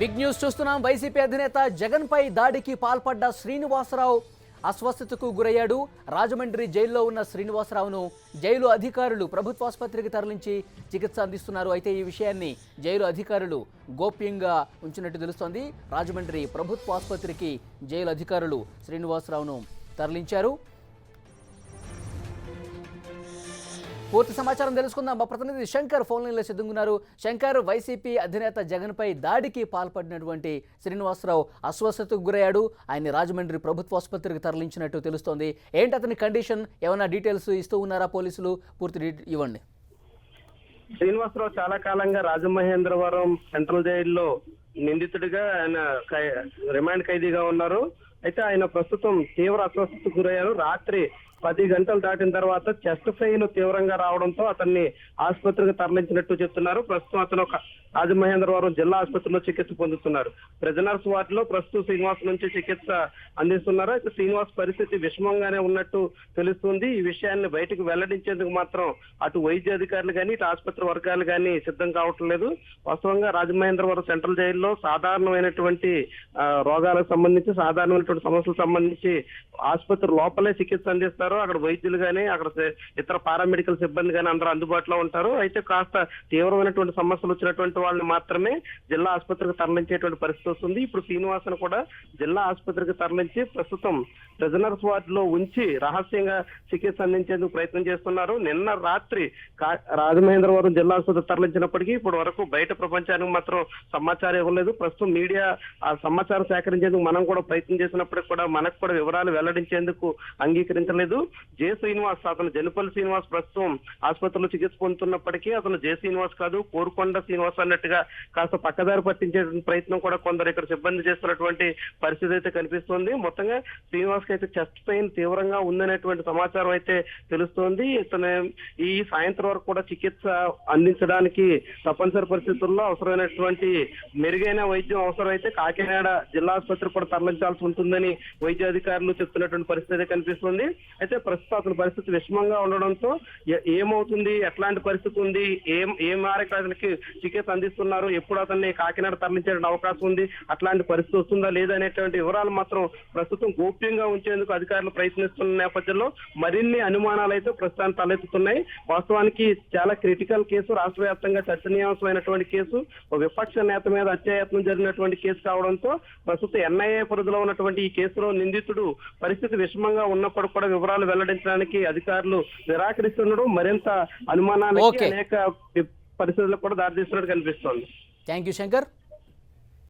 Big news చూస్తున్నాం. YCP అధినేత జగన్ పై దాడికి పాల్పడ్డ శ్రీనివాసరావు అస్వస్థతకు గురయ్యాడు. రాజమండ్రి జైల్లో ఉన్న శ్రీనివాసరావును జైలు అధికారులు ప్రభుత్వాసుపత్రికి తరలించి చికిత్స అందిస్తున్నారు. అయితే ఈ విషయాన్ని జైలు అధికారులు గోప్యంగా ఉంచినట్టు తెలుస్తోంది. రాజమండ్రి ప్రభుత్వ ఆసుపత్రికి జైలు అధికారులు శ్రీనివాసరావును తరలించారు. పూర్తి సమాచారం తెలుసుకుందాం. మా ప్రతినిధి శంకర్ ఫోన్ లైన్లో సిద్ధంగా. శంకర్, వైసీపీ అధినేత జగన్ పై దాడికి పాల్పడినటువంటి శ్రీనివాసరావు అస్వస్థతకు గురయ్యాడు. ఆయన్ని రాజమండ్రి ప్రభుత్వ ఆసుపత్రికి తరలించినట్టు తెలుస్తోంది. ఏంటి అతని కండిషన్? ఏమైనా డీటెయిల్స్ ఇస్తూ ఉన్నారా పోలీసులు? పూర్తి ఇవ్వండి. శ్రీనివాసరావు చాలా కాలంగా రాజమహేంద్రవరం సెంట్రల్ జైల్లో నిందితుడిగా ఆయన రిమాండ్ ఖైదీగా ఉన్నారు. అయితే ఆయన ప్రస్తుతం తీవ్ర అస్వస్థతకు గురయ్యారు. రాత్రి 10 గంటలు దాటిన తర్వాత చెస్ట్ పెయిన్ తీవ్రంగా రావడంతో అతన్ని ఆసుపత్రికి తరలించినట్టు చెప్తున్నారు. ప్రస్తుతం అతను రాజమహేంద్రవరం జిల్లా ఆసుపత్రిలో చికిత్స పొందుతున్నారు. ప్రిజనర్స్ వార్డులో ప్రస్తుతం శ్రీనివాస్ నుంచి చికిత్స అందిస్తున్నారు. అయితే శ్రీనివాస్ పరిస్థితి విషమంగానే ఉన్నట్టు తెలుస్తుంది. ఈ విషయాన్ని బయటకు వెల్లడించేందుకు మాత్రం అటు వైద్య అధికారులు కానీ ఇటు ఆసుపత్రి వర్గాలు కానీ సిద్ధం కావటం లేదు. వాస్తవంగా రాజమహేంద్రవరం సెంట్రల్ జైల్లో సాధారణమైనటువంటి రోగాలకు సంబంధించి సాధారణమైనటువంటి సమస్యలకు సంబంధించి ఆసుపత్రి లోపలే చికిత్స అందిస్తారు. అక్కడ వైద్యులు కానీ అక్కడ ఇతర పారామెడికల్ సిబ్బంది కానీ అందరూ అందుబాటులో ఉంటారు. అయితే కాస్త తీవ్రమైనటువంటి సమస్యలు వచ్చినటువంటి వాళ్ళని మాత్రమే జిల్లా ఆసుపత్రికి తరలించేటువంటి పరిస్థితి వస్తుంది. ఇప్పుడు శ్రీనివాసన్ కూడా జిల్లా ఆసుపత్రికి తరలించి ప్రస్తుతం ప్రిజనర్స్ వార్డులో ఉంచి రహస్యంగా చికిత్స అందించేందుకు ప్రయత్నం చేస్తున్నారు. నిన్న రాత్రి రాజమహేంద్రవరం జిల్లా ఆసుపత్రి తరలించినప్పటికీ ఇప్పటి వరకు బయట ప్రపంచానికి మాత్రం సమాచారం ఇవ్వలేదు. ప్రస్తుతం మీడియా ఆ సమాచారం సేకరించేందుకు మనం కూడా ప్రయత్నం చేసినప్పటికీ కూడా మనకు కూడా వివరాలు వెల్లడించేందుకు అంగీకరించలేదు. జె శ్రీనివాస్, అతను జనపల్లి శ్రీనివాస్ ప్రస్తుతం ఆసుపత్రిలో చికిత్స పొందుతున్నప్పటికీ అతను జె శ్రీనివాస్ కాదు, కోరుకొండ శ్రీనివాస్ అన్నట్టుగా కాస్త పక్కదారి పట్టించే ప్రయత్నం కూడా కొందరు ఇక్కడ సిబ్బంది చేస్తున్నటువంటి పరిస్థితి అయితే కనిపిస్తోంది. మొత్తంగా శ్రీనివాస్ కి అయితే చెస్ట్ పెయిన్ తీవ్రంగా ఉందనేటువంటి సమాచారం అయితే తెలుస్తోంది. ఇతను ఈ సాయంత్రం వరకు కూడా చికిత్స అందించడానికి తప్పనిసరి పరిస్థితుల్లో అవసరమైనటువంటి మెరుగైన వైద్యం అవసరమైతే కాకినాడ జిల్లా ఆసుపత్రి కూడా తరలించాల్సి ఉంటుందని వైద్య అధికారులు చెప్తున్నటువంటి పరిస్థితి కనిపిస్తుంది. అయితే ప్రస్తుతం అతని పరిస్థితి విషమంగా ఉండడంతో ఏమవుతుంది, ఎట్లాంటి పరిస్థితి ఉంది, ఏ మేరకు అతనికి చికిత్స అందిస్తున్నారు, ఎప్పుడు అతన్ని కాకినాడ తరలించే అవకాశం ఉంది, అట్లాంటి పరిస్థితి వస్తుందా లేదా అనేటువంటి వివరాలు మాత్రం ప్రస్తుతం గోప్యంగా ఉంచేందుకు అధికారులు ప్రయత్నిస్తున్న నేపథ్యంలో మరిన్ని అనుమానాలు అయితే ప్రస్తుతానికి తలెత్తుతున్నాయి. వాస్తవానికి చాలా క్రిటికల్ కేసు, రాష్ట్ర వ్యాప్తంగా చర్చనీయాంశమైనటువంటి కేసు, విపక్ష నేత మీద హత్యాయత్నం జరిగినటువంటి కేసు కావడంతో ప్రస్తుతం ఎన్ఐఏ పరిధిలో ఉన్నటువంటి ఈ కేసులో నిందితుడు పరిస్థితి విషమంగా ఉన్నప్పుడు కూడా వివరాలు వెల్లడించడానికి అధికారులు నిరాకరిస్తుండడం మరింత అనుమానానికి అనేక పరిస్థితులకు కూడా దారితీస్తున్నట్టు కనిపిస్తోంది. Thank you Shankar.